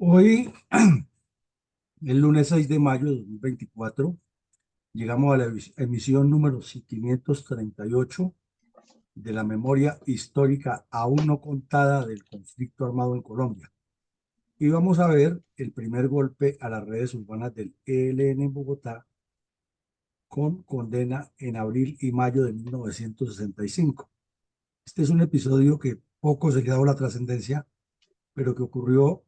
Hoy, el lunes 6 de mayo de 2024, llegamos a la emisión número 538 de la memoria histórica aún no contada del conflicto armado en Colombia. Y vamos a ver el primer golpe a las redes urbanas del ELN en Bogotá con condena en abril y mayo de 1965. Este es un episodio que poco se quedó la trascendencia, pero que ocurrió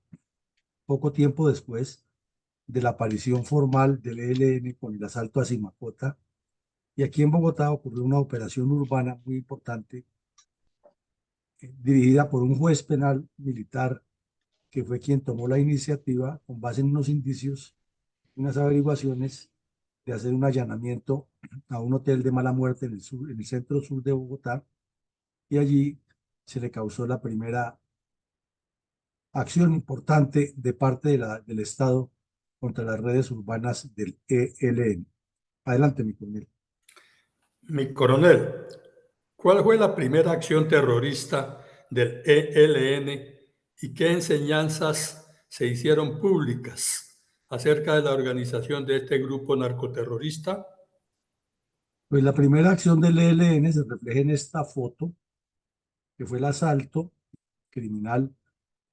poco tiempo después de la aparición formal del ELN con el asalto a Simacota. Y aquí en Bogotá ocurrió una operación urbana muy importante, dirigida por un juez penal militar que fue quien tomó la iniciativa con base en unos indicios, unas averiguaciones, de hacer un allanamiento a un hotel de mala muerte en el sur, en el centro sur de Bogotá, y allí se le causó la primera acción importante de parte del Estado contra las redes urbanas del ELN. Adelante, mi coronel. Mi coronel, ¿cuál fue la primera acción terrorista del ELN y qué enseñanzas se hicieron públicas acerca de la organización de este grupo narcoterrorista? Pues la primera acción del ELN se refleja en esta foto, que fue el asalto criminal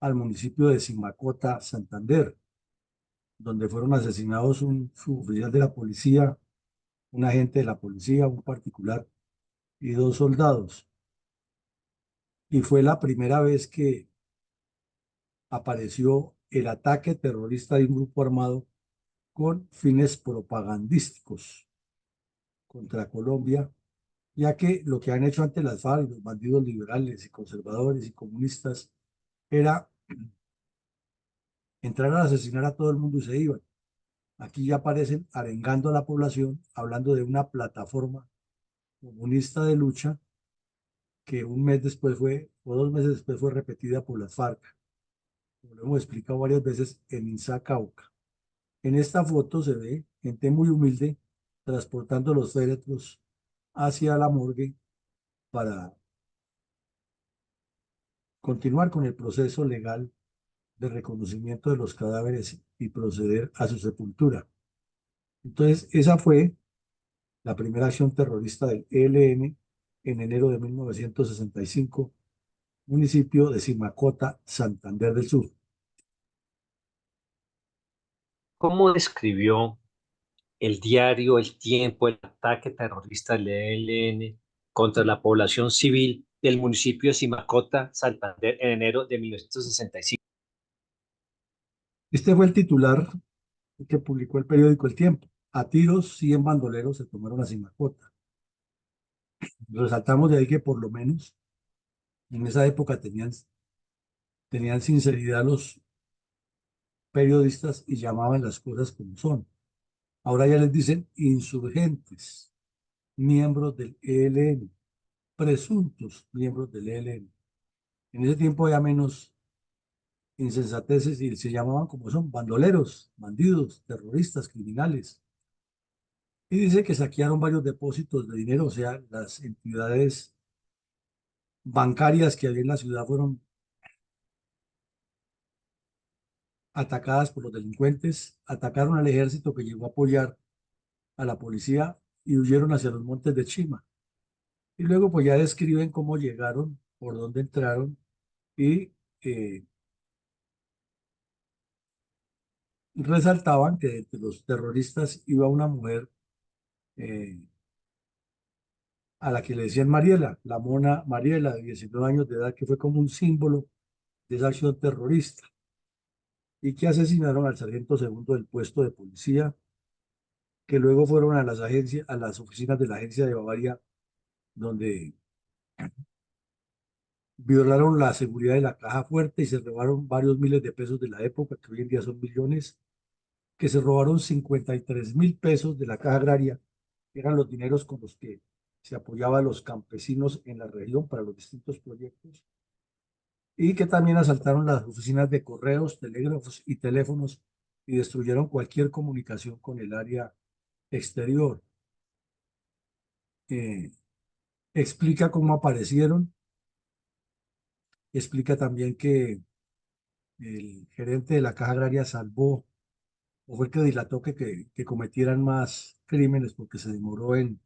al municipio de Simacota, Santander, donde fueron asesinados un suboficial de la policía, un agente de la policía, un particular y dos soldados. Y fue la primera vez que apareció el ataque terrorista de un grupo armado con fines propagandísticos contra Colombia, ya que lo que han hecho ante las FARC, los bandidos liberales y conservadores y comunistas, era entrar a asesinar a todo el mundo y se iban. Aquí ya aparecen arengando a la población, hablando de una plataforma comunista de lucha que un mes después fue, o 2 meses después fue repetida por las FARC, como lo hemos explicado varias veces en INSA Cauca. En esta foto se ve gente muy humilde transportando los féretros hacia la morgue para continuar con el proceso legal de reconocimiento de los cadáveres y proceder a su sepultura. Entonces, esa fue la primera acción terrorista del ELN en enero de 1965, municipio de Simacota, Santander del Sur. ¿Cómo describió el diario El Tiempo el ataque terrorista del ELN contra la población civil del municipio de Simacota, Santander, en enero de 1965? Este fue el titular que publicó el periódico El Tiempo. A tiros, 100 bandoleros se tomaron a Simacota. Resaltamos de ahí que por lo menos en esa época tenían sinceridad los periodistas y llamaban las cosas como son. Ahora ya les dicen insurgentes, miembros del ELN, presuntos miembros del ELN. En ese tiempo había menos insensateces y se llamaban como son, bandoleros, bandidos, terroristas, criminales. Y dice que saquearon varios depósitos de dinero, o sea, las entidades bancarias que había en la ciudad fueron atacadas por los delincuentes, atacaron al ejército que llegó a apoyar a la policía y huyeron hacia los montes de Chima. Y luego pues ya describen cómo llegaron, por dónde entraron y resaltaban que entre los terroristas iba una mujer eh, a la que le decían Mariela, la mona Mariela de 19 años de edad, que fue como un símbolo de esa acción terrorista y que asesinaron al sargento segundo del puesto de policía, que luego fueron a las agencias, a las oficinas de la agencia de Bavaria, donde violaron la seguridad de la caja fuerte y se robaron varios miles de pesos de la época, que hoy en día son millones, que se robaron 53.000 pesos de la caja agraria, que eran los dineros con los que se apoyaba a los campesinos en la región para los distintos proyectos, y que también asaltaron las oficinas de correos, telégrafos y teléfonos y destruyeron cualquier comunicación con el área exterior. Eh, Explica cómo aparecieron, explica también que el gerente de la Caja Agraria salvó o fue el que dilató que cometieran más crímenes porque se demoró en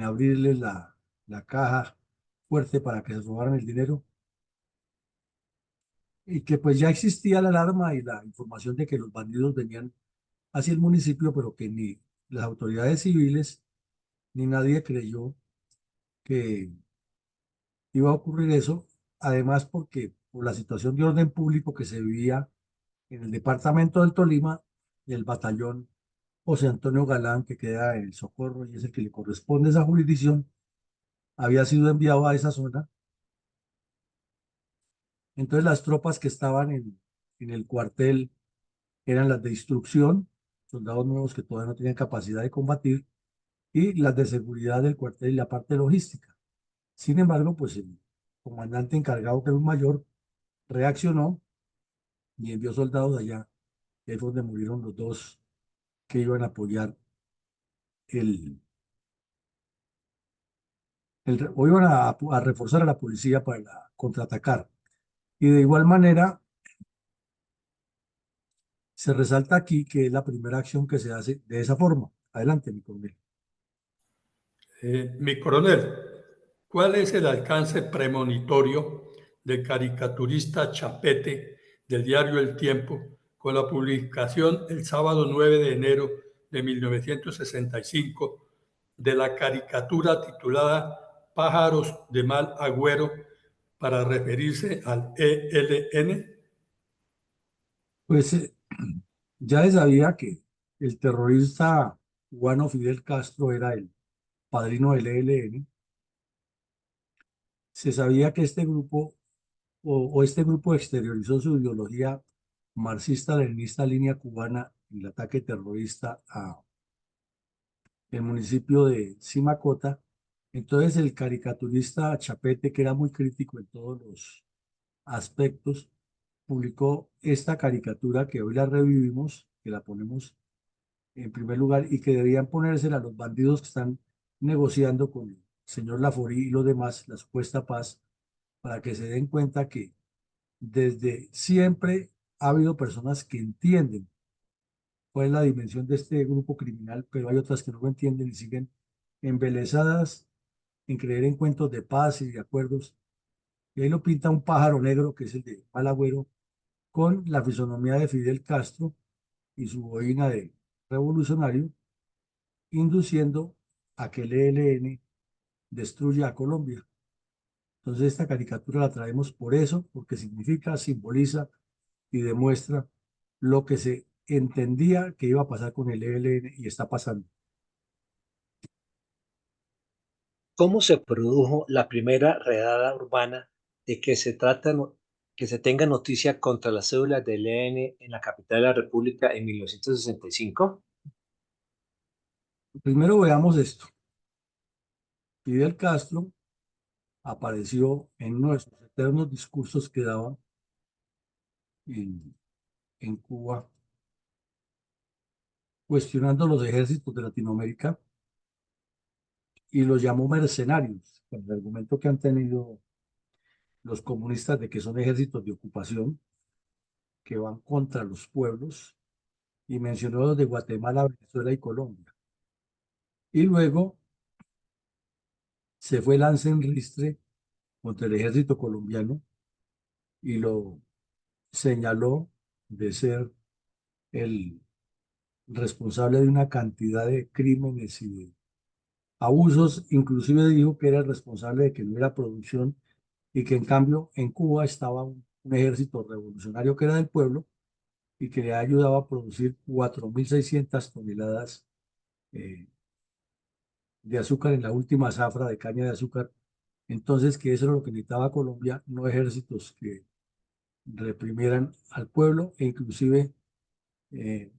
abrirles la caja fuerte para que se robaran el dinero y que pues ya existía la alarma y la información de que los bandidos venían hacia el municipio, pero que ni las autoridades civiles ni nadie creyó que iba a ocurrir eso, además porque por la situación de orden público que se vivía en el departamento del Tolima, el batallón José Antonio Galán, que queda en el Socorro y es el que le corresponde esa jurisdicción, había sido enviado a esa zona. Entonces las tropas que estaban en el cuartel eran las de instrucción, soldados nuevos que todavía no tenían capacidad de combatir, y las de seguridad del cuartel y la parte logística. Sin embargo, pues el comandante encargado, que era un mayor, reaccionó y envió soldados allá. Ahí fue donde murieron los dos que iban a apoyar el, o iban a reforzar a la policía para contraatacar. Y de igual manera, se resalta aquí que es la primera acción que se hace de esa forma. Adelante, mi coronel. Mi coronel, ¿cuál es el alcance premonitorio del caricaturista Chapete del diario El Tiempo con la publicación el sábado 9 de enero de 1965 de la caricatura titulada Pájaros de mal agüero para referirse al ELN? Pues ya se sabía que el terrorista cubano Fidel Castro era el padrino del ELN. Se sabía que este grupo o este grupo exteriorizó su ideología marxista-leninista línea cubana en el ataque terrorista a el municipio de Simacota. Entonces el caricaturista Chapete, que era muy crítico en todos los aspectos, publicó esta caricatura que hoy la revivimos, que la ponemos en primer lugar y que debían ponérsela a los bandidos que están negociando con el señor Laforí y los demás, la supuesta paz, para que se den cuenta que desde siempre ha habido personas que entienden cuál es la dimensión de este grupo criminal, pero hay otras que no lo entienden y siguen embelesadas en creer en cuentos de paz y de acuerdos. Y ahí lo pinta un pájaro negro, que es el de Malagüero, con la fisonomía de Fidel Castro y su boina de revolucionario, induciendo a que el ELN destruya a Colombia. Entonces esta caricatura la traemos por eso, porque significa, simboliza y demuestra lo que se entendía que iba a pasar con el ELN y está pasando. ¿Cómo se produjo la primera redada urbana de que se trata, que se tenga noticia contra las cédulas del ELN en la capital de la República en 1965? Primero veamos esto. Fidel Castro apareció en uno de sus eternos discursos que daba en, en Cuba, cuestionando los ejércitos de Latinoamérica y los llamó mercenarios, con el argumento que han tenido los comunistas de que son ejércitos de ocupación que van contra los pueblos, y mencionó los de Guatemala, Venezuela y Colombia. Y luego se fue lance en ristre contra el ejército colombiano y lo señaló de ser el responsable de una cantidad de crímenes y de abusos, inclusive dijo que era el responsable de que no hubiera producción y que en cambio en Cuba estaba un ejército revolucionario que era del pueblo y que le ayudaba a producir 4.600 toneladas eh, de azúcar en la última zafra de caña de azúcar. Entonces, que eso era lo que necesitaba Colombia, no ejércitos que reprimieran al pueblo e inclusive eh,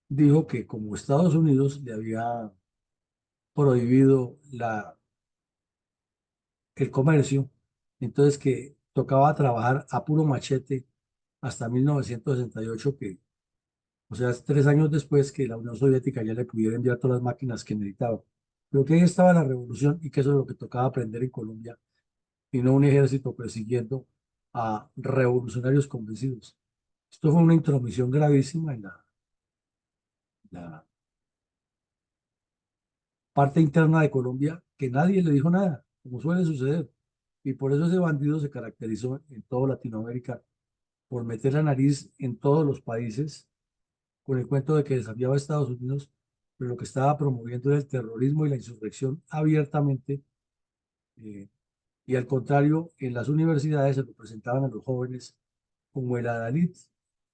dijo que como Estados Unidos le había prohibido el comercio, entonces que tocaba trabajar a puro machete hasta 1968, que, o sea, 3 años después que la Unión Soviética ya le pudiera enviar todas las máquinas que necesitaba. Pero que ahí estaba la revolución y que eso es lo que tocaba aprender en Colombia y no un ejército persiguiendo a revolucionarios convencidos. Esto fue una intromisión gravísima en la parte interna de Colombia que nadie le dijo nada, como suele suceder. Y por eso ese bandido se caracterizó en toda Latinoamérica por meter la nariz en todos los países con el cuento de que desafiaba a Estados Unidos, pero lo que estaba promoviendo era el terrorismo y la insurrección abiertamente. eh, y al contrario, en las universidades se lo presentaban a los jóvenes como el adalid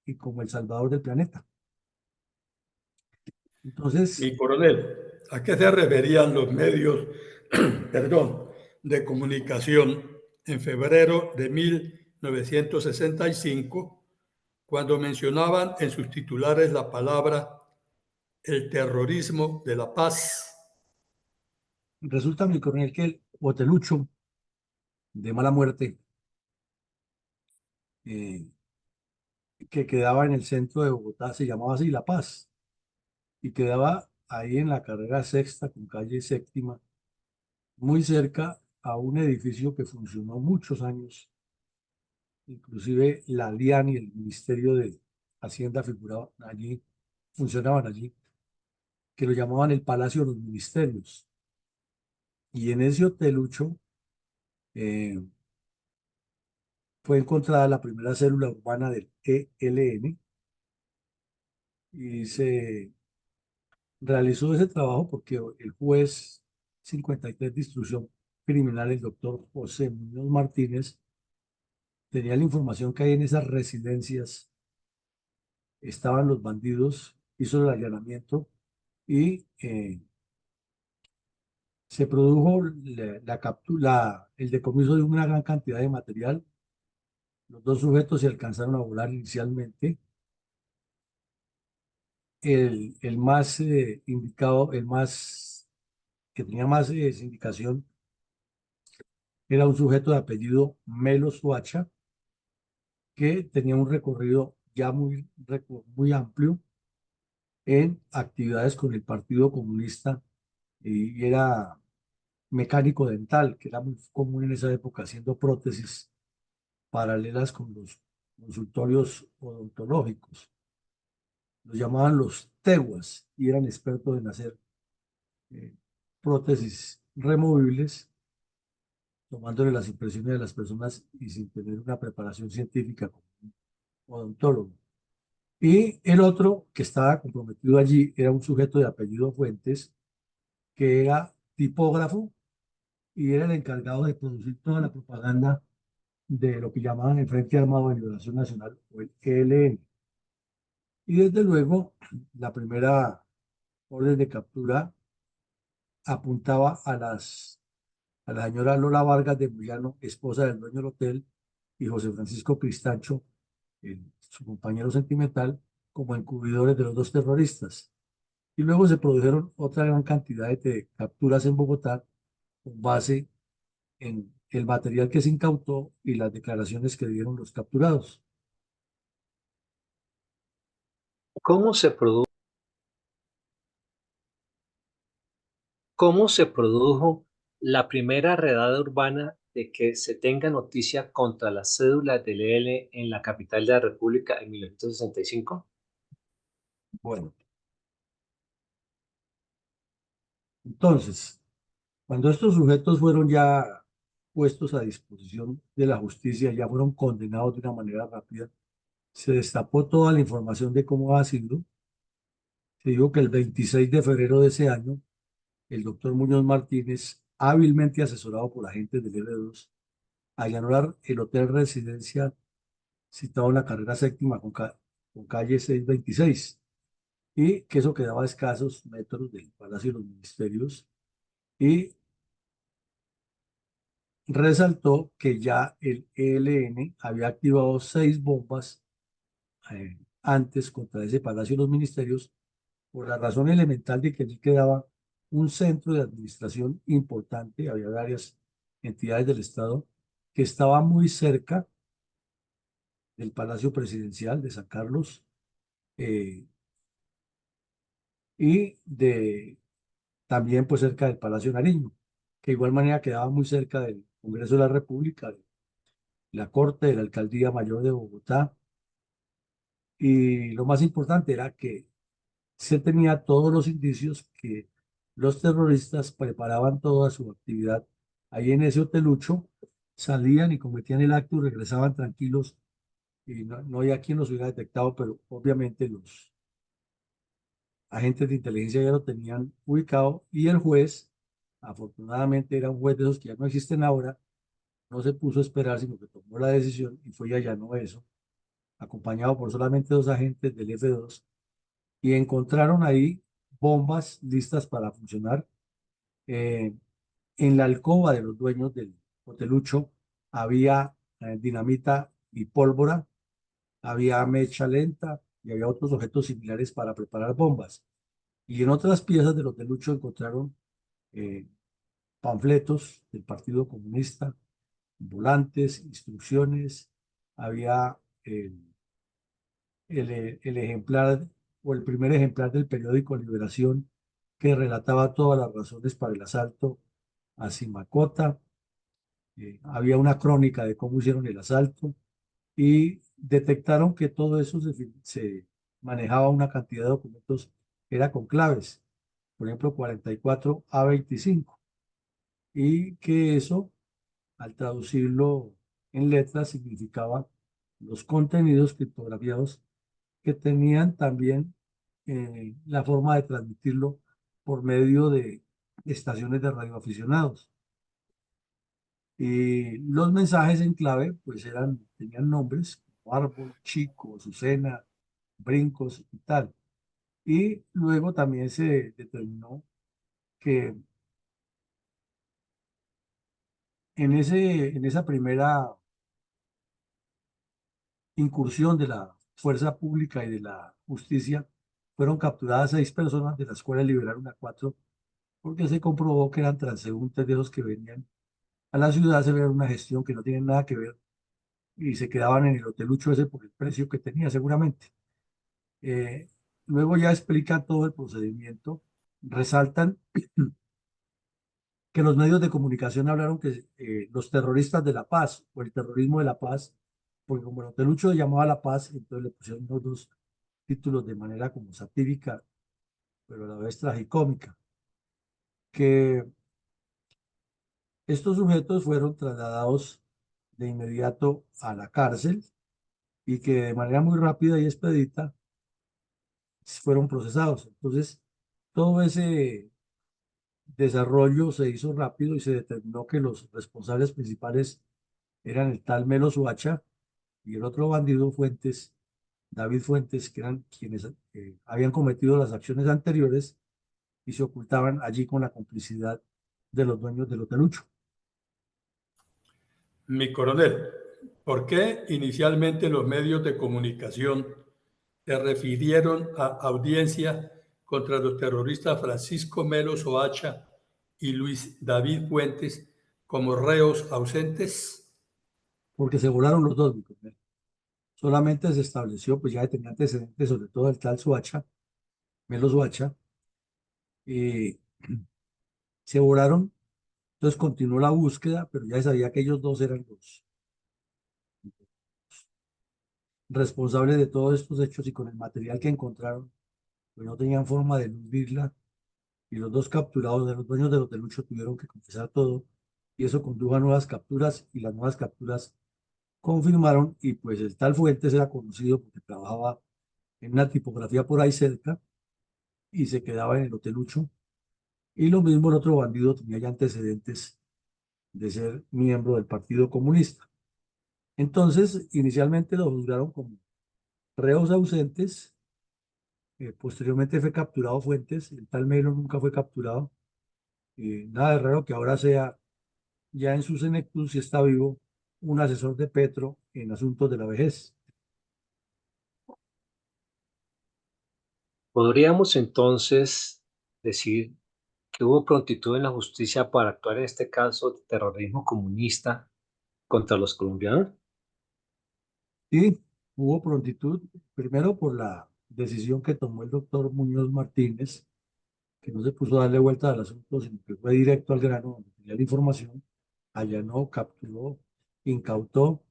y como el salvador del planeta. Entonces, Mi coronel, ¿a qué se referían los medios, perdón, de comunicación en febrero de 1965 cuando mencionaban en sus titulares la palabra el terrorismo de la paz? resulta, mi coronel, que el Botelucho de mala muerte, eh, que quedaba en el centro de Bogotá, se llamaba así La Paz, y quedaba ahí en la carrera sexta con calle séptima, muy cerca a un edificio que funcionó muchos años. Inclusive la DIAN y el Ministerio de Hacienda figuraban allí, funcionaban allí, que lo llamaban el Palacio de los Ministerios. Y en ese hotelucho eh, fue encontrada la primera célula urbana del ELN y se realizó ese trabajo porque el juez 53 de instrucción criminal, el doctor José Muñoz Martínez, tenía la información que hay en esas residencias, estaban los bandidos, hizo el allanamiento y se produjo la captura, el decomiso de una gran cantidad de material. Los dos sujetos se alcanzaron a volar inicialmente. El más indicado, el más que tenía más indicación, era un sujeto de apellido Melo Suacha, que tenía un recorrido ya muy amplio en actividades con el Partido Comunista y era mecánico dental, que era muy común en esa época, haciendo prótesis paralelas con los consultorios odontológicos. Los llamaban los teguas y eran expertos en hacer eh, prótesis removibles, tomándole las impresiones de las personas y sin tener una preparación científica como un odontólogo. Y el otro que estaba comprometido allí era un sujeto de apellido Fuentes, que era tipógrafo y era el encargado de producir toda la propaganda de lo que llamaban el Frente Armado de Liberación Nacional, o el ELN. Y desde luego, la primera orden de captura apuntaba a la señora Lola Vargas de Moyano, esposa del dueño del hotel, y José Francisco Cristancho, su compañero sentimental, como encubridores de los dos terroristas. Y luego se produjeron otra gran cantidad de capturas en Bogotá con base en el material que se incautó y las declaraciones que dieron los capturados. ¿Cómo se produjo, cómo se produjo la primera redada urbana de que se tenga noticia contra las cédulas del EL en la capital de la República en 1965? Bueno, entonces, cuando estos sujetos fueron ya puestos a disposición de la justicia, ya fueron condenados de una manera rápida, se destapó toda la información de cómo ha sido. Se dijo que el 26 de febrero de ese año, el doctor Muñoz Martínez, hábilmente asesorado por agentes del L2, allanó el hotel residencia situado en la carrera séptima con calle 626, y que eso quedaba a escasos metros del Palacio de los Ministerios, y resaltó que ya el ELN había activado 6 bombas antes contra ese Palacio de los Ministerios por la razón elemental de que allí quedaba un centro de administración importante, había varias entidades del Estado que estaba muy cerca del Palacio Presidencial de San Carlos, eh, y también pues cerca del Palacio Nariño, que de igual manera quedaba muy cerca del Congreso de la República, la Corte de la Alcaldía Mayor de Bogotá. Y lo más importante era que se tenía todos los indicios que los terroristas preparaban toda su actividad ahí en ese hotelucho, salían y cometían el acto y regresaban tranquilos y no había quien los hubiera detectado, pero obviamente los agentes de inteligencia ya lo tenían ubicado y el juez, afortunadamente era un juez de esos que ya no existen ahora, no se puso a esperar, sino que tomó la decisión y fue y allanó eso, acompañado por solamente dos agentes del F2 y encontraron ahí bombas listas para funcionar. Eh, en la alcoba de los dueños del hotelucho había dinamita y pólvora, había mecha lenta y había otros objetos similares para preparar bombas. Y en otras piezas del hotelucho encontraron eh, panfletos del Partido Comunista, volantes, instrucciones, había el ejemplar o el primer ejemplar del periódico Liberación que relataba todas las razones para el asalto a Simacota. Había una crónica de cómo hicieron el asalto y detectaron que todo eso se manejaba una cantidad de documentos que era con claves, por ejemplo 44A25, y que eso, al traducirlo en letras, significaba los contenidos criptografiados que tenían también la forma de transmitirlo por medio de estaciones de radioaficionados. Y los mensajes en clave, pues tenían nombres como árbol, chico, azucena, brincos y tal. Y luego también se determinó que en esa primera incursión de la fuerza pública y de la justicia, fueron capturadas 6 personas, de las cuales liberaron a 4, porque se comprobó que eran transeúntes de los que venían a la ciudad a hacer una gestión que no tiene nada que ver y se quedaban en el hotelucho ese por el precio que tenía seguramente. Eh, Luego ya explica todo el procedimiento, resaltan que los medios de comunicación hablaron que los terroristas de la paz o el terrorismo de la paz, porque como el hotelucho llamaba La Paz, entonces le pusieron los dos títulos de manera como satírica, pero a la vez tragicómica, que estos sujetos fueron trasladados de inmediato a la cárcel y que de manera muy rápida y expedita fueron procesados. Entonces, todo ese desarrollo se hizo rápido y se determinó que los responsables principales eran el tal Melo Suacha y el otro bandido Fuentes, David Fuentes, que eran quienes habían cometido las acciones anteriores y se ocultaban allí con la complicidad de los dueños del hotelucho. Mi coronel, ¿por qué inicialmente los medios de comunicación se refirieron a audiencia contra los terroristas Francisco Melo Soacha y Luis David Fuentes como reos ausentes? Porque se volaron los dos, mi coronel. Solamente se estableció, pues ya tenía antecedentes, sobre todo el tal Suacha, Melo Suacha, y se volaron. Entonces continuó la búsqueda, pero ya se sabía que ellos dos eran los responsables de todos estos hechos y con el material que encontraron, pues no tenían forma de eludirla y los dos capturados de los dueños del hotelucho tuvieron que confesar todo y eso condujo a nuevas capturas y las nuevas capturas confirmaron y pues el tal Fuentes era conocido porque trabajaba en una tipografía por ahí cerca y se quedaba en el hotelucho y lo mismo el otro bandido tenía ya antecedentes de ser miembro del Partido Comunista. Entonces, inicialmente lo juzgaron como reos ausentes. Posteriormente fue capturado Fuentes, el tal Melo nunca fue capturado. Nada de raro que ahora sea, ya en su senectud, si está vivo, un asesor de Petro en asuntos de la vejez. ¿Podríamos entonces decir que hubo prontitud en la justicia para actuar en este caso de terrorismo comunista contra los colombianos? Y hubo prontitud, primero por la decisión que tomó el doctor Muñoz Martínez, que no se puso a darle vuelta al asunto, sino que fue directo al grano, donde tenía la información, allanó, capturó, incautó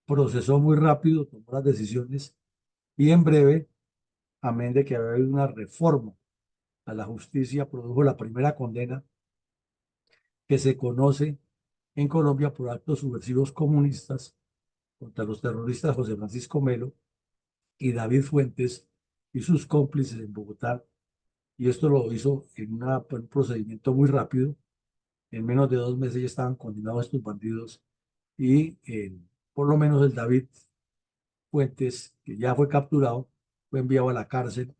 procesó muy rápido, tomó las decisiones y en breve, amén de que había habido una reforma a la justicia, produjo la primera condena que se conoce en Colombia por actos subversivos comunistas contra los terroristas José Francisco Melo y David Fuentes y sus cómplices en Bogotá. Y esto lo hizo en un procedimiento muy rápido. En menos de 2 meses ya estaban condenados estos bandidos y por lo menos el David Fuentes, que ya fue capturado, fue enviado a la cárcel,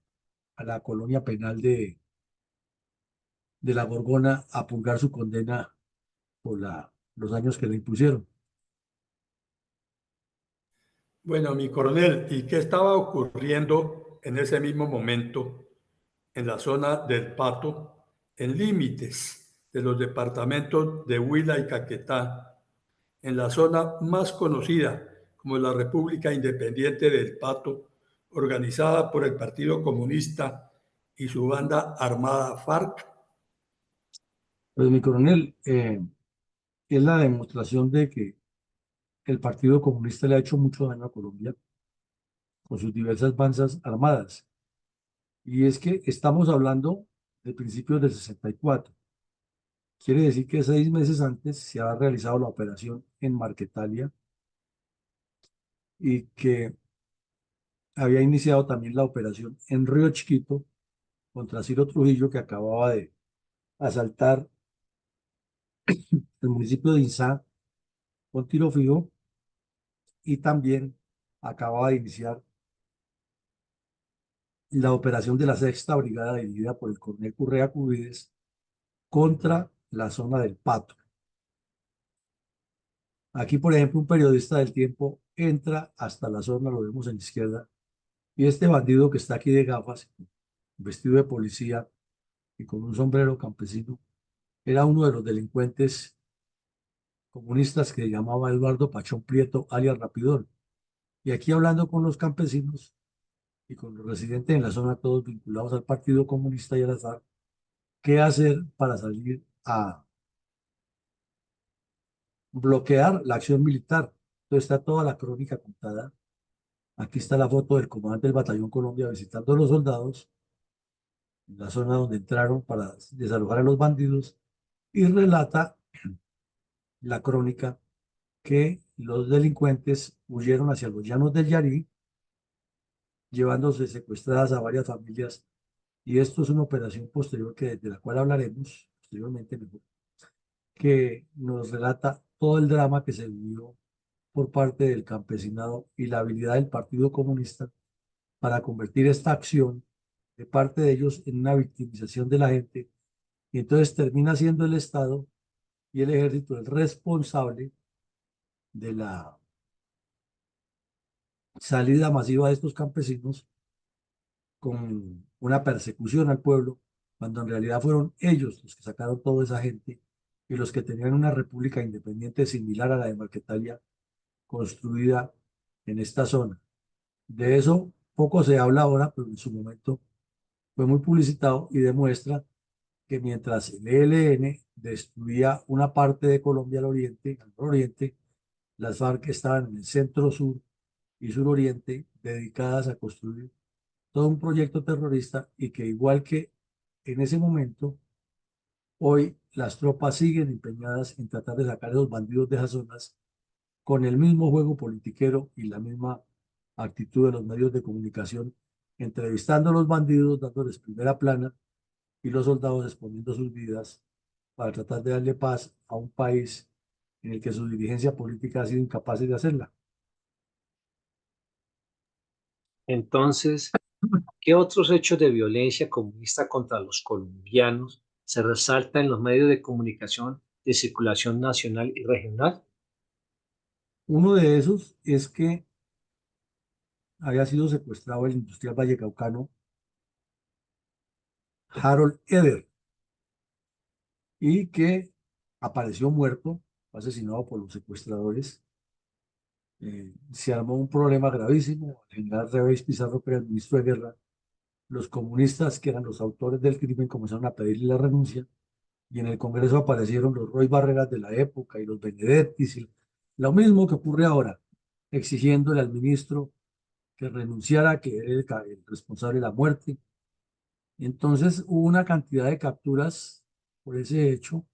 a la colonia penal de La Gorgona, a purgar su condena por los años que le impusieron. Bueno, mi coronel, ¿y qué estaba ocurriendo en ese mismo momento en la zona del Pato, en límites de los departamentos de Huila y Caquetá, en la zona más conocida como la República Independiente del Pato, organizada por el Partido Comunista y su banda armada FARC? Pues mi coronel, es la demostración de que el Partido Comunista le ha hecho mucho daño a Colombia con sus diversas bandas armadas. Y es que estamos hablando de principios del 64. Quiere decir que 6 meses antes se ha realizado la operación en Marquetalia y que había iniciado también la operación en Río Chiquito contra Ciro Trujillo, que acababa de asaltar el municipio de Insá con tiro fijo, y también acababa de iniciar la operación de la Sexta Brigada dirigida por el coronel Currea Cubides contra la zona del Pato. Aquí, por ejemplo, un periodista del Tiempo entra hasta la zona, lo vemos en la izquierda, y este bandido que está aquí de gafas, vestido de policía y con un sombrero campesino, era uno de los delincuentes comunistas que llamaba Eduardo Pachón Prieto, alias Rapidón. Y aquí hablando con los campesinos y con los residentes en la zona, todos vinculados al Partido Comunista y al FARC, qué hacer para salir a bloquear la acción militar. Entonces está toda la crónica contada. Aquí está la foto del comandante del Batallón Colombia visitando a los soldados en la zona donde entraron para desalojar a los bandidos, y relata la crónica que los delincuentes huyeron hacia los llanos del Yarí, llevándose secuestradas a varias familias. Y esto es una operación posterior de la cual hablaremos posteriormente mejor, que nos relata todo el drama que se vivió por parte del campesinado y la habilidad del Partido Comunista para convertir esta acción de parte de ellos en una victimización de la gente. Y entonces termina siendo el Estado y el ejército el responsable de la salida masiva de estos campesinos con una persecución al pueblo, cuando en realidad fueron ellos los que sacaron toda esa gente y los que tenían una república independiente similar a la de Marquetalia construida en esta zona. De eso poco se habla ahora, pero en su momento fue muy publicitado y demuestra que mientras el ELN destruía una parte de Colombia al nororiente, las FARC estaban en el centro sur y suroriente dedicadas a construir todo un proyecto terrorista, y que igual que en ese momento, hoy las tropas siguen empeñadas en tratar de sacar a los bandidos de esas zonas con el mismo juego politiquero y la misma actitud de los medios de comunicación, entrevistando a los bandidos, dándoles primera plana, y los soldados exponiendo sus vidas para tratar de darle paz a un país en el que su dirigencia política ha sido incapaz de hacerla. Entonces, ¿qué otros hechos de violencia comunista contra los colombianos se resaltan en los medios de comunicación de circulación nacional y regional? Uno de esos es que había sido secuestrado el industrial vallecaucano Harold Eder, y que apareció muerto, asesinado por los secuestradores. Se armó un problema gravísimo. El general Revés Pizarro, que era el ministro de Guerra, los comunistas, que eran los autores del crimen, comenzaron a pedirle la renuncia, y en el Congreso aparecieron los Roy Barreras de la época y los Benedettis, y lo mismo que ocurre ahora. exigiéndole al ministro que renunciara, que era el responsable de la muerte. Entonces hubo una cantidad de capturas por ese hecho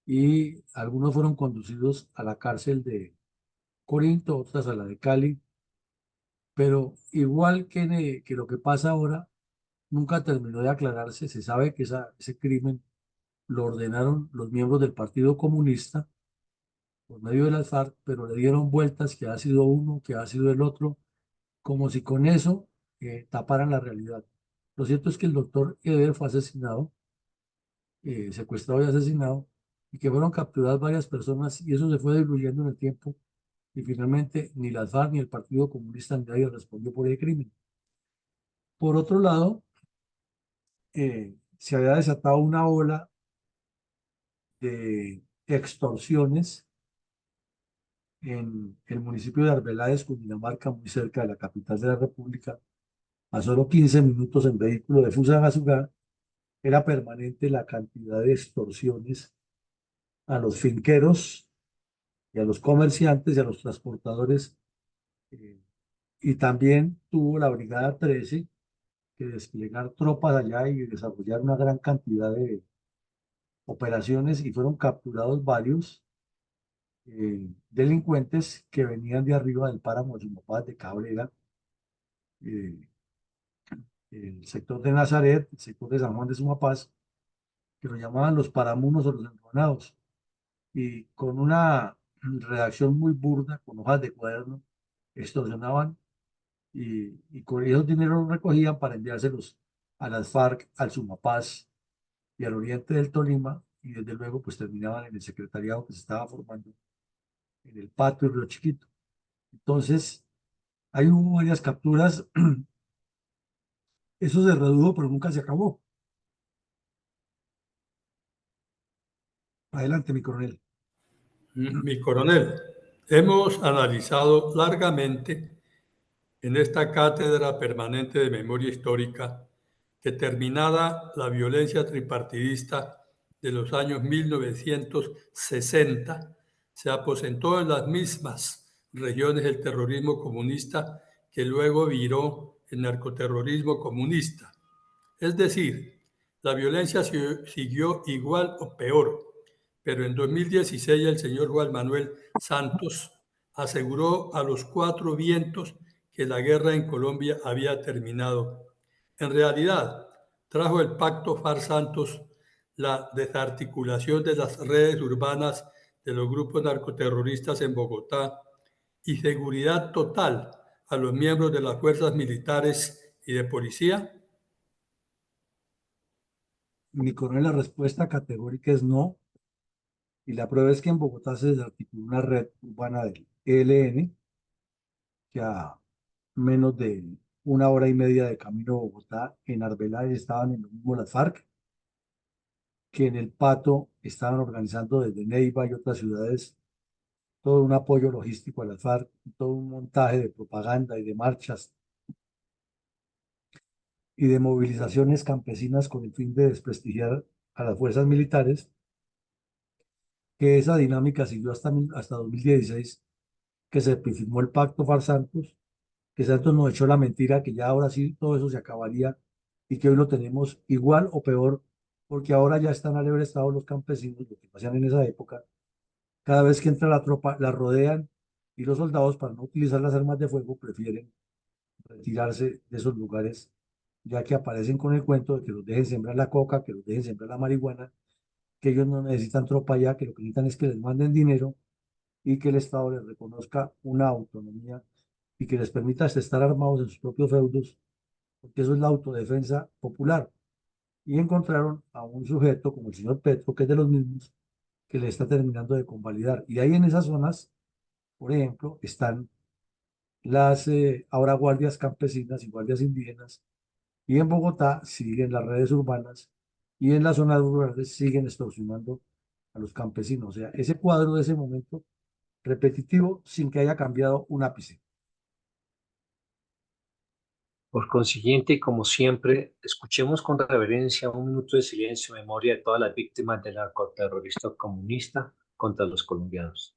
y algunos fueron conducidos a la cárcel de Corinto, otras a la de Cali, pero igual que lo que pasa ahora, nunca terminó de aclararse. Se sabe que ese crimen lo ordenaron los miembros del Partido Comunista por medio de las FARC, pero le dieron vueltas que ha sido uno, que ha sido el otro, como si con eso taparan la realidad. Lo cierto es que el doctor Eder fue asesinado, secuestrado y asesinado, y que fueron capturadas varias personas, y eso se fue diluyendo en el tiempo, y finalmente ni las FARC ni el Partido Comunista ni nadie respondió por el crimen. Por otro lado, se había desatado una ola de extorsiones en el municipio de Arbeláez, Cundinamarca, muy cerca de la capital de la República, a solo 15 minutos en vehículo de Fusagasugá. Era permanente la cantidad de extorsiones a los finqueros y a los comerciantes y a los transportadores. eh, y también tuvo la Brigada 13 que desplegar tropas allá y desarrollar una gran cantidad de operaciones y fueron capturados varios delincuentes que venían de arriba del páramo de Sumapaz, de Cabrera, eh, el sector de Nazaret, el sector de San Juan de Sumapaz, que lo llamaban los paramunos o los enruanados, y con una redacción muy burda, con hojas de cuaderno, extorsionaban y con esos dineros los recogían para enviárselos a las FARC, al Sumapaz y al oriente del Tolima, y desde luego pues terminaban en el secretariado que se estaba formando en el Pato y Río Chiquito. Entonces, ahí hubo varias capturas, eso se redujo, pero nunca se acabó. Adelante, mi coronel. Mi coronel, hemos analizado largamente en esta cátedra permanente de memoria histórica que terminada la violencia tripartidista de los años 1960, se aposentó en las mismas regiones el terrorismo comunista que luego viró el narcoterrorismo comunista. Es decir, la violencia siguió igual o peor, pero en 2016 el señor Juan Manuel Santos aseguró a los cuatro vientos que la guerra en Colombia había terminado. En realidad, trajo el pacto FARC-Santos la desarticulación de las redes urbanas de los grupos narcoterroristas en Bogotá y seguridad total a los miembros de las fuerzas militares y de policía. Mi coronel, la respuesta categórica es no, y la prueba es que en Bogotá se desarticuló una red urbana del ELN, que a menos de una hora y media de camino a Bogotá, en Arbeláez estaban en lo mismo las FARC, que en el Pato estaban organizando desde Neiva y otras ciudades todo un apoyo logístico a las FARC, todo un montaje de propaganda y de marchas y de movilizaciones campesinas con el fin de desprestigiar a las fuerzas militares, que esa dinámica siguió hasta 2016, que se firmó el pacto FARC-Santos, que Santos nos echó la mentira que ya ahora sí todo eso se acabaría y que hoy lo tenemos igual o peor, porque ahora ya están a libre estado los campesinos, lo que hacían en esa época. Cada vez que entra la tropa, la rodean y los soldados, para no utilizar las armas de fuego, prefieren retirarse de esos lugares, ya que aparecen con el cuento de que los dejen sembrar la coca, que los dejen sembrar la marihuana, que ellos no necesitan tropa ya, que lo que necesitan es que les manden dinero y que el Estado les reconozca una autonomía y que les permita hasta estar armados en sus propios feudos, porque eso es la autodefensa popular. Y encontraron a un sujeto como el señor Petro, que es de los mismos, que le está terminando de convalidar. Y ahí en esas zonas, por ejemplo, están las ahora guardias campesinas y guardias indígenas, y en Bogotá siguen las redes urbanas, y en las zonas rurales siguen extorsionando a los campesinos. O sea, ese cuadro de ese momento repetitivo sin que haya cambiado un ápice. Por consiguiente, y como siempre, escuchemos con reverencia un minuto de silencio en memoria de todas las víctimas del narcoterrorista comunista contra los colombianos.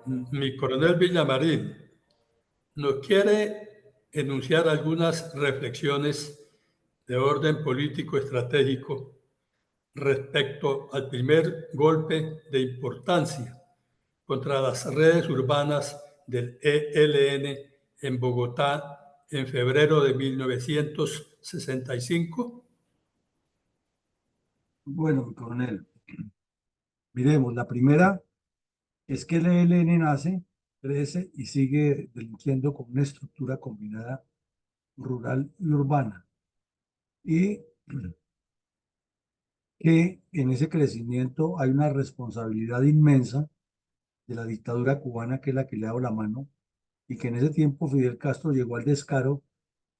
Mi coronel Villamarín nos quiere enunciar algunas reflexiones de orden político estratégico respecto al primer golpe de importancia contra las redes urbanas del ELN en Bogotá en febrero de 1965. Bueno, mi coronel, miremos, la primera es que el ELN nace, crece y sigue delinquiendo con una estructura combinada rural y urbana. Y que en ese crecimiento hay una responsabilidad inmensa de la dictadura cubana, que es la que le ha dado la mano, y que en ese tiempo Fidel Castro llegó al descaro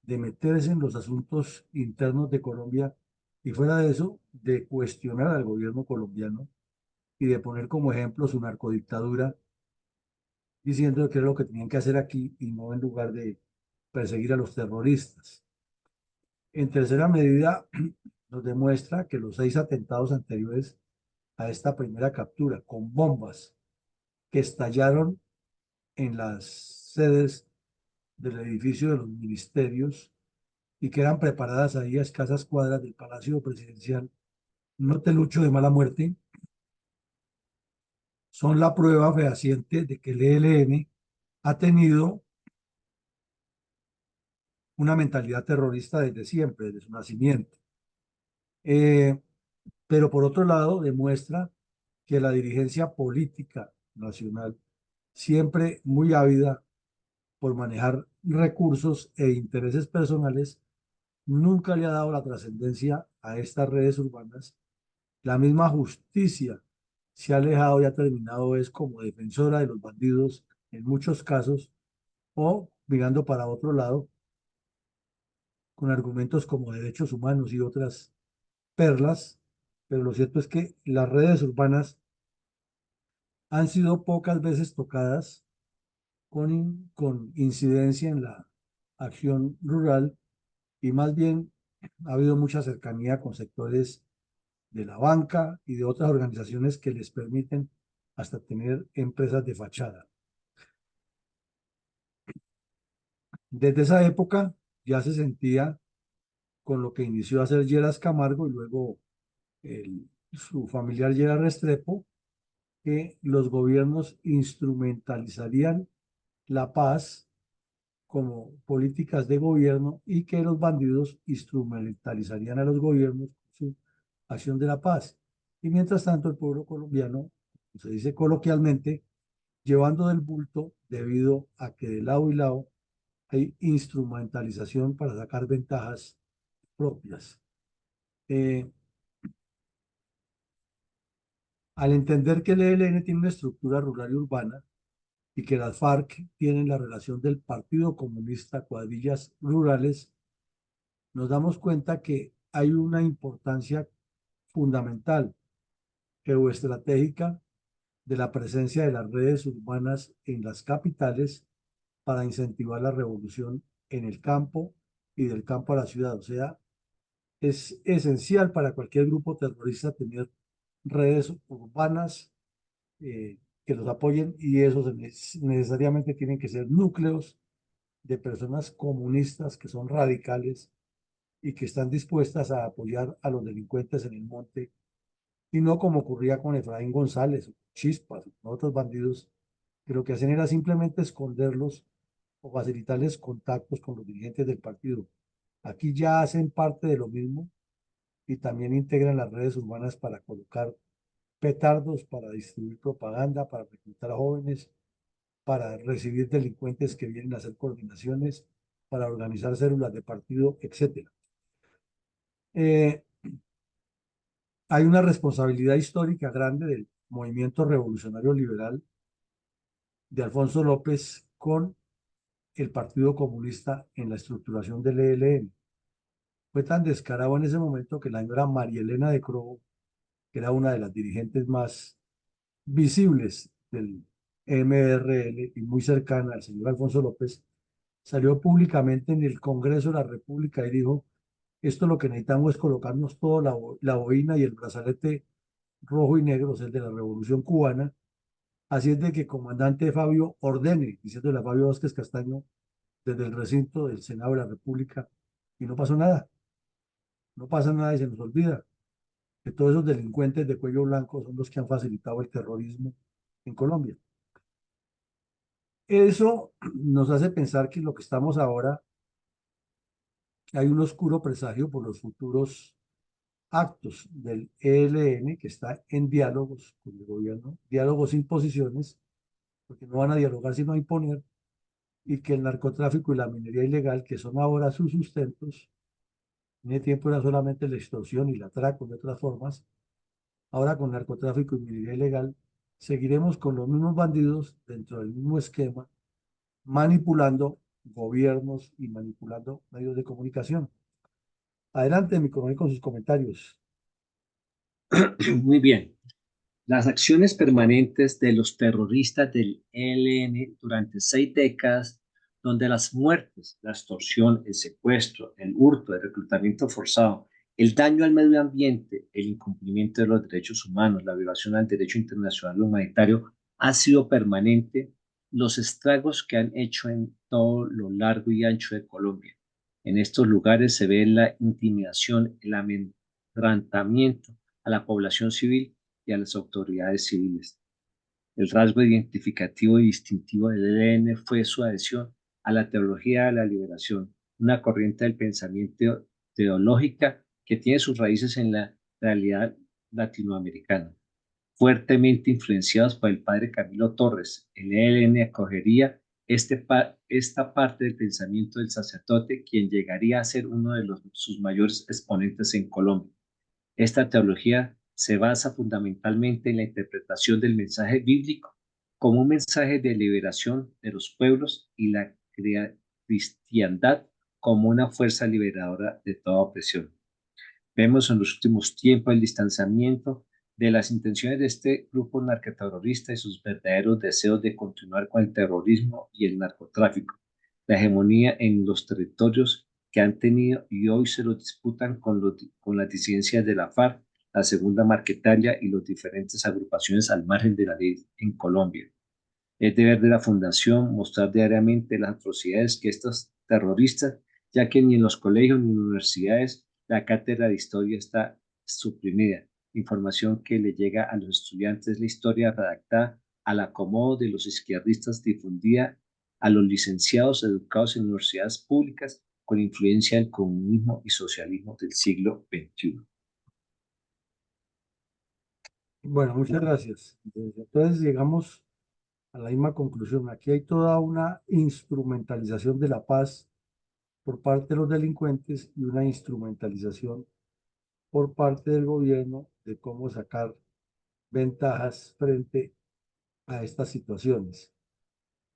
de meterse en los asuntos internos de Colombia y fuera de eso, de cuestionar al gobierno colombiano y de poner como ejemplo su narcodictadura, diciendo que era lo que tenían que hacer aquí y no en lugar de perseguir a los terroristas. En tercera medida, nos demuestra que los 6 atentados anteriores a esta primera captura, con bombas que estallaron en las sedes del edificio de los ministerios y que eran preparadas ahí a escasas cuadras del Palacio Presidencial, no te lucho de mala muerte, son la prueba fehaciente de que el ELN ha tenido una mentalidad terrorista desde siempre, desde su nacimiento. Pero por otro lado, demuestra que la dirigencia política nacional, siempre muy ávida por manejar recursos e intereses personales, nunca le ha dado la trascendencia a estas redes urbanas. La misma justicia se ha alejado y ha terminado es como defensora de los bandidos en muchos casos o mirando para otro lado con argumentos como derechos humanos y otras perlas, pero lo cierto es que las redes urbanas han sido pocas veces tocadas con incidencia en la acción rural y más bien ha habido mucha cercanía con sectores de la banca y de otras organizaciones que les permiten hasta tener empresas de fachada. Desde esa época ya se sentía con lo que inició a hacer Lleras Camargo y luego su familiar Lleras Restrepo, que los gobiernos instrumentalizarían la paz como políticas de gobierno y que los bandidos instrumentalizarían a los gobiernos con su acción de la paz. Y mientras tanto el pueblo colombiano, como se dice coloquialmente, llevando del bulto debido a que de lado y lado hay instrumentalización para sacar ventajas propias. Al entender que el ELN tiene una estructura rural y urbana y que las FARC tienen la relación del Partido Comunista cuadrillas rurales, nos damos cuenta que hay una importancia fundamental, geoestratégica, de la presencia de las redes urbanas en las capitales para incentivar la revolución en el campo y del campo a la ciudad. O sea, es esencial para cualquier grupo terrorista tener redes urbanas que los apoyen y esos necesariamente tienen que ser núcleos de personas comunistas que son radicales y que están dispuestas a apoyar a los delincuentes en el monte y no como ocurría con Efraín González, Chispas, otros bandidos que lo que hacen era simplemente esconderlos o facilitarles contactos con los dirigentes del partido. Aquí ya hacen parte de lo mismo y también integran las redes urbanas para colocar petardos, para distribuir propaganda, para reclutar a jóvenes, para recibir delincuentes que vienen a hacer coordinaciones, para organizar células de partido, etcétera. Hay una responsabilidad histórica grande del movimiento revolucionario liberal de Alfonso López con el Partido Comunista en la estructuración del ELN. Fue tan descarado en ese momento que la señora María Elena de Crobo, que era una de las dirigentes más visibles del MRL y muy cercana al señor Alfonso López, salió públicamente en el Congreso de la República y dijo, esto lo que necesitamos es colocarnos toda la boina y el brazalete rojo y negro, es el de la Revolución Cubana. Así es de que comandante Fabio ordene, diciéndole a Fabio Vázquez Castaño, desde el recinto del Senado de la República, y no pasó nada, no pasa nada y se nos olvida que todos esos delincuentes de cuello blanco son los que han facilitado el terrorismo en Colombia. Eso nos hace pensar que lo que estamos ahora, hay un oscuro presagio por los futuros actos del ELN que está en diálogos con el gobierno, diálogos sin posiciones, porque no van a dialogar sino a imponer, y que el narcotráfico y la minería ilegal, que son ahora sus sustentos, en ese tiempo era solamente la extorsión y la atraco de otras formas, ahora con narcotráfico y minería ilegal, seguiremos con los mismos bandidos dentro del mismo esquema, manipulando gobiernos y manipulando medios de comunicación. Adelante, mi coronel, con sus comentarios. Muy bien. Las acciones permanentes de los terroristas del ELN durante 6 décadas, donde las muertes, la extorsión, el secuestro, el hurto, el reclutamiento forzado, el daño al medio ambiente, el incumplimiento de los derechos humanos, la violación al derecho internacional humanitario, ha sido permanente, los estragos que han hecho en todo lo largo y ancho de Colombia. En estos lugares se ve la intimidación, el amedrentamiento a la población civil y a las autoridades civiles. El rasgo identificativo y distintivo del ELN fue su adhesión a la teología de la liberación, una corriente del pensamiento teológica que tiene sus raíces en la realidad latinoamericana. Fuertemente influenciados por el padre Camilo Torres, el ELN acogería esta parte del pensamiento del sacerdote, quien llegaría a ser uno de sus mayores exponentes en Colombia. Esta teología se basa fundamentalmente en la interpretación del mensaje bíblico como un mensaje de liberación de los pueblos y la cristiandad como una fuerza liberadora de toda opresión. Vemos en los últimos tiempos el distanciamiento de las intenciones de este grupo narcoterrorista y sus verdaderos deseos de continuar con el terrorismo y el narcotráfico, la hegemonía en los territorios que han tenido y hoy se los disputan con las disidencias de la FARC, la Segunda Marquetalia y las diferentes agrupaciones al margen de la ley en Colombia. Es deber de la Fundación mostrar diariamente las atrocidades que estos terroristas, ya que ni en los colegios ni en las universidades la cátedra de historia está suprimida. Información que le llega a los estudiantes, la historia redactada al acomodo de los izquierdistas, difundida a los licenciados educados en universidades públicas con influencia del comunismo y socialismo del siglo XXI. Bueno, muchas gracias. Entonces llegamos a la misma conclusión. Aquí hay toda una instrumentalización de la paz por parte de los delincuentes y una instrumentalización por parte del gobierno de cómo sacar ventajas frente a estas situaciones.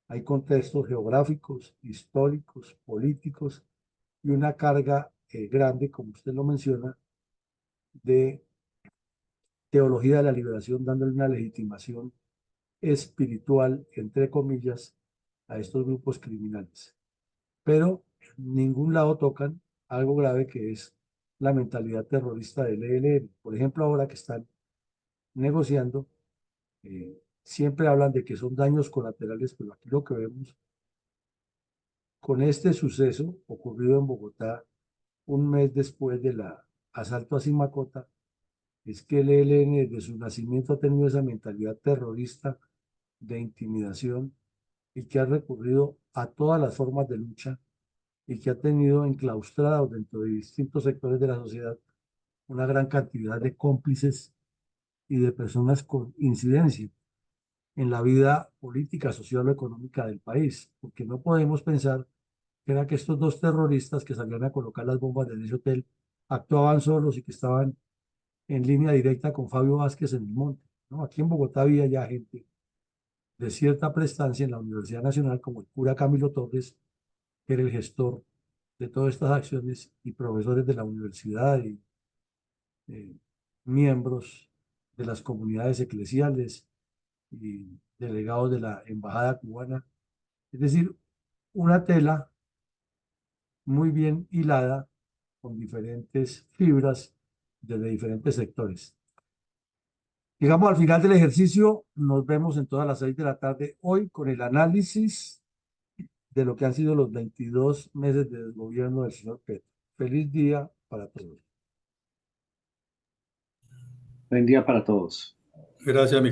Hay contextos geográficos, históricos, políticos y una carga grande, como usted lo menciona, de teología de la liberación, dándole una legitimación espiritual, entre comillas, a estos grupos criminales. Pero en ningún lado tocan algo grave que es la mentalidad terrorista del ELN. Por ejemplo, ahora que están negociando, siempre hablan de que son daños colaterales, pero aquí lo que vemos con este suceso ocurrido en Bogotá un mes después del asalto a Simacota, es que el ELN desde su nacimiento ha tenido esa mentalidad terrorista de intimidación y que ha recurrido a todas las formas de lucha y que ha tenido enclaustrados dentro de distintos sectores de la sociedad una gran cantidad de cómplices y de personas con incidencia en la vida política, social o económica del país, porque no podemos pensar que era que estos dos terroristas que salían a colocar las bombas en ese hotel actuaban solos y que estaban en línea directa con Fabio Vázquez en el monte, ¿no? Aquí en Bogotá había ya gente de cierta prestancia en la Universidad Nacional, como el cura Camilo Torres, que era el gestor de todas estas acciones, y profesores de la universidad y eh, miembros de las comunidades eclesiales y delegados de la embajada cubana. Es decir, una tela muy bien hilada con diferentes fibras desde diferentes sectores. Llegamos al final del ejercicio, nos vemos en todas las 6 de la tarde hoy con el análisis de lo que han sido los 22 meses del gobierno del señor Petro. Feliz día para todos. Buen día para todos. Gracias, mi